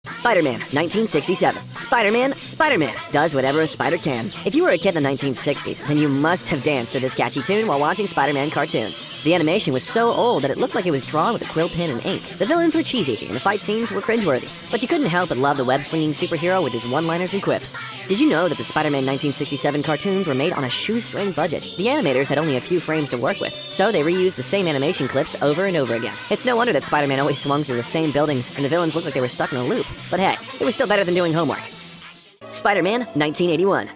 Spider-Man, 1967. Spider-Man does whatever a spider can. If you were a kid in the 1960s, then you must have danced to this catchy tune while watching Spider-Man cartoons. The animation was so old that it looked like it was drawn with a quill pen and ink. The villains were cheesy, and the fight scenes were cringeworthy. But you couldn't help but love the web-slinging superhero with his one-liners and quips. Did you know that the Spider-Man 1967 cartoons were made on a shoestring budget? The animators had only a few frames to work with, so they reused the same animation clips over and over again. It's no wonder that Spider-Man always swung through the same buildings and the villains looked like they were stuck in a loop. But hey, it was still better than doing homework. Spider-Man, 1981.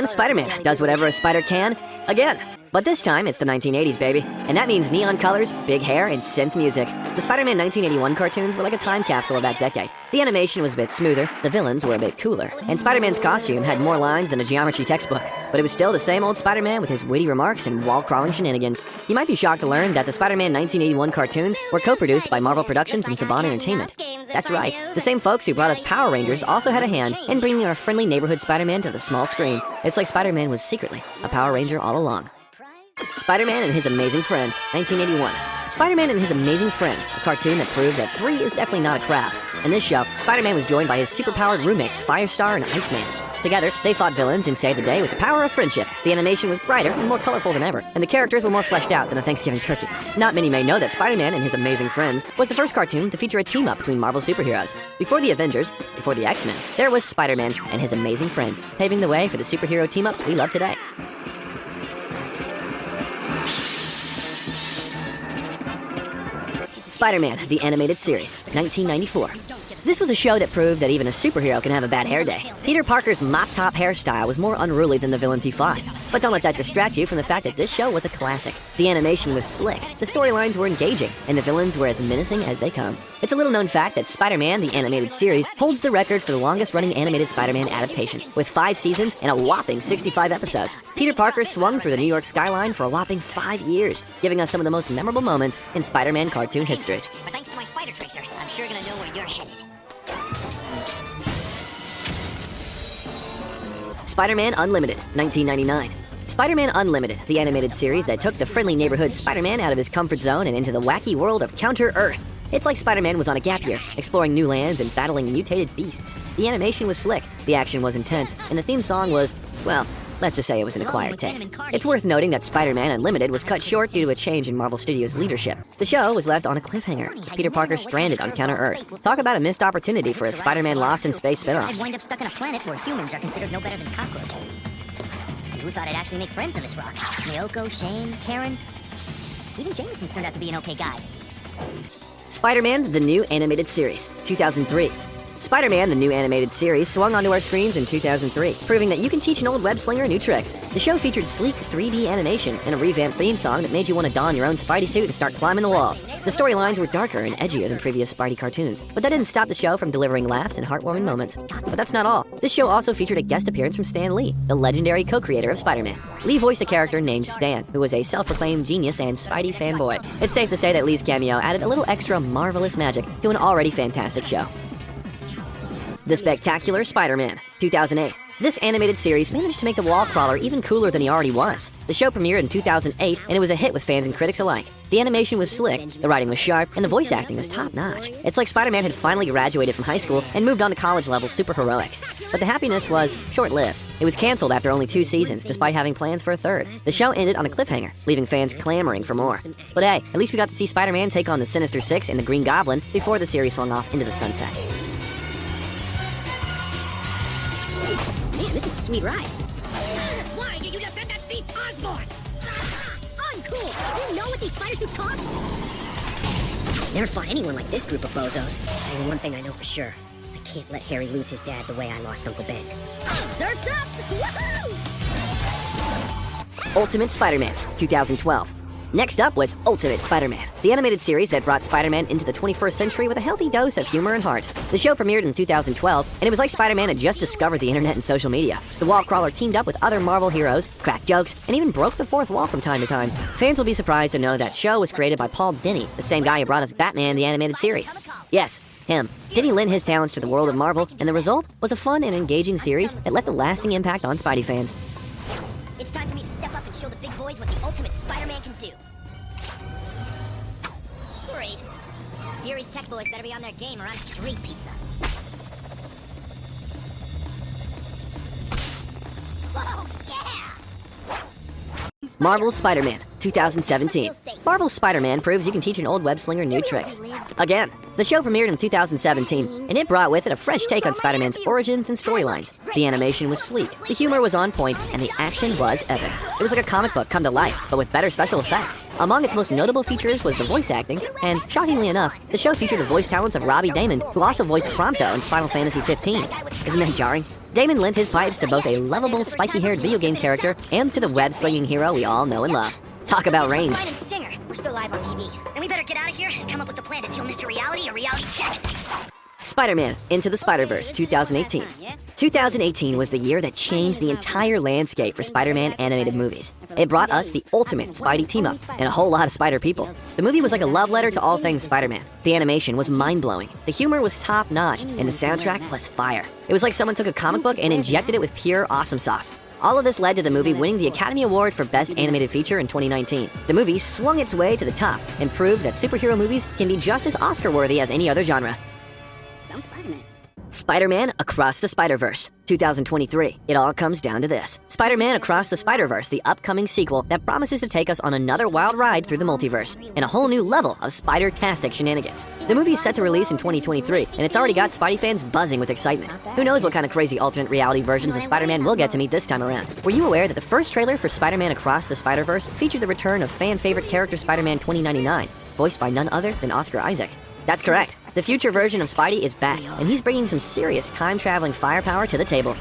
Spider-Man does whatever a spider can, again. But this time, it's the 1980s, baby. And that means neon colors, big hair, and synth music. The Spider-Man 1981 cartoons were like a time capsule of that decade. The animation was a bit smoother, the villains were a bit cooler, and Spider-Man's costume had more lines than a geometry textbook. But it was still the same old Spider-Man with his witty remarks and wall-crawling shenanigans. You might be shocked to learn that the Spider-Man 1981 cartoons were co-produced by Marvel Productions and Saban Entertainment. That's right, the same folks who brought us Power Rangers also had a hand in bringing our friendly neighborhood Spider-Man to the small screen. It's like Spider-Man was secretly a Power Ranger all along. Spider-Man and His Amazing Friends, 1981. Spider-Man and His Amazing Friends, a cartoon that proved that 3 is definitely not a crowd. In this show, Spider-Man was joined by his superpowered roommates Firestar and Iceman. Together, they fought villains and saved the day with the power of friendship. The animation was brighter and more colorful than ever, and the characters were more fleshed out than a Thanksgiving turkey. Not many may know that Spider-Man and His Amazing Friends was the first cartoon to feature a team-up between Marvel superheroes. Before the Avengers, before the X-Men, there was Spider-Man and His Amazing Friends, paving the way for the superhero team-ups we love today. Spider-Man, the Animated Series, 1994. This was a show that proved that even a superhero can have a bad hair day. Peter Parker's mop-top hairstyle was more unruly than the villains he fought. But don't let that distract you from the fact that this show was a classic. The animation was slick, the storylines were engaging, and the villains were as menacing as they come. It's a little-known fact that Spider-Man, the Animated Series, holds the record for the longest-running animated Spider-Man adaptation, with 5 seasons and a whopping 65 episodes. Peter Parker swung through the New York skyline for a whopping 5 years, giving us some of the most memorable moments in Spider-Man cartoon history. But thanks to my spider tracer, I'm sure gonna know where you're headed. Spider-Man Unlimited, 1999. Spider-Man Unlimited, the animated series that took the friendly neighborhood Spider-Man out of his comfort zone and into the wacky world of Counter-Earth. It's like Spider-Man was on a gap year, exploring new lands and battling mutated beasts. The animation was slick, the action was intense, and the theme song was, well, let's just say it was an acquired taste. It's worth noting that Spider-Man Unlimited was cut short due to a change in Marvel Studios' leadership. The show was left on a cliffhanger, Peter Parker stranded on Counter-Earth. Talk about a missed opportunity for a Spider-Man Lost in Space spinoff. I'd wind up stuck on a planet where humans are considered no better than cockroaches. And who thought I'd actually make friends on this rock? Naoko, Shane, Karen? Even Jameson's turned out to be an okay guy. Spider-Man, the New Animated Series, 2003. Spider-Man, the new animated series, swung onto our screens in 2003, proving that you can teach an old web-slinger new tricks. The show featured sleek 3D animation and a revamped theme song that made you want to don your own Spidey suit and start climbing the walls. The storylines were darker and edgier than previous Spidey cartoons, but that didn't stop the show from delivering laughs and heartwarming moments. But that's not all. This show also featured a guest appearance from Stan Lee, the legendary co-creator of Spider-Man. Lee voiced a character named Stan, who was a self-proclaimed genius and Spidey fanboy. It's safe to say that Lee's cameo added a little extra marvelous magic to an already fantastic show. The Spectacular Spider-Man, 2008. This animated series managed to make the wall crawler even cooler than he already was. The show premiered in 2008, and it was a hit with fans and critics alike. The animation was slick, the writing was sharp, and the voice acting was top-notch. It's like Spider-Man had finally graduated from high school and moved on to college-level superheroics. But the happiness was short-lived. It was canceled after only 2 seasons, despite having plans for a 3rd. The show ended on a cliffhanger, leaving fans clamoring for more. But hey, at least we got to see Spider-Man take on the Sinister Six and the Green Goblin before the series swung off into the sunset. Man, this is a sweet ride. Why did you defend that thief, Osborn? Uncool! Do you know what these spider suits cost? Never fought anyone like this group of bozos. And one thing I know for sure. I can't let Harry lose his dad the way I lost Uncle Ben. Surf's up! Woohoo! Ultimate Spider-Man, 2012. Next up was Ultimate Spider-Man, the animated series that brought Spider-Man into the 21st century with a healthy dose of humor and heart. The show premiered in 2012, and it was like Spider-Man had just discovered the internet and social media. The wall crawler teamed up with other Marvel heroes, cracked jokes, and even broke the fourth wall from time to time. Fans will be surprised to know that show was created by Paul Dini, the same guy who brought us Batman the animated series. Yes, him. Dini lent his talents to the world of Marvel, and the result was a fun and engaging series that left a lasting impact on Spidey fans. It's time for me to step up and show the big boys what the Ultimate Spider-Man can do. Great. Fury's tech boys better be on their game or I'm street pizza. Marvel's Spider-Man, 2017. Marvel's Spider-Man proves you can teach an old web-slinger new tricks. Again, the show premiered in 2017, and it brought with it a fresh take on Spider-Man's origins and storylines. The animation was sleek, the humor was on point, and the action was epic. It was like a comic book come to life, but with better special effects. Among its most notable features was the voice acting, and shockingly enough, the show featured the voice talents of Robbie Daymond, who also voiced Prompto in Final Fantasy XV. Isn't that jarring? Damon lent his pipes to both a lovable, spiky-haired video game character and to the web-slinging hero we all know and love. Talk about range. Ryan and Stinger, we're still live on TV. And we better get out of here and come up with a plan to deal Mr. Reality a reality check. Spider-Man Into the Spider-Verse 2018. 2018 was the year that changed the entire landscape for Spider-Man animated movies. It brought us the ultimate Spidey team-up and a whole lot of Spider people. The movie was like a love letter to all things Spider-Man. The animation was mind-blowing, the humor was top-notch, and the soundtrack was fire. It was like someone took a comic book and injected it with pure awesome sauce. All of this led to the movie winning the Academy Award for Best Animated Feature in 2019. The movie swung its way to the top and proved that superhero movies can be just as Oscar-worthy as any other genre. Some Spider-Man. Spider-Man Across the Spider-Verse, 2023. It all comes down to this. Spider-Man Across the Spider-Verse, the upcoming sequel that promises to take us on another wild ride through the multiverse and a whole new level of Spider-tastic shenanigans. The movie is set to release in 2023, and it's already got Spidey fans buzzing with excitement. Who knows what kind of crazy alternate reality versions of Spider-Man we'll get to meet this time around. Were you aware that the first trailer for Spider-Man Across the Spider-Verse featured the return of fan-favorite character Spider-Man 2099, voiced by none other than Oscar Isaac? That's correct. The future version of Spidey is back, and he's bringing some serious time-traveling firepower to the table.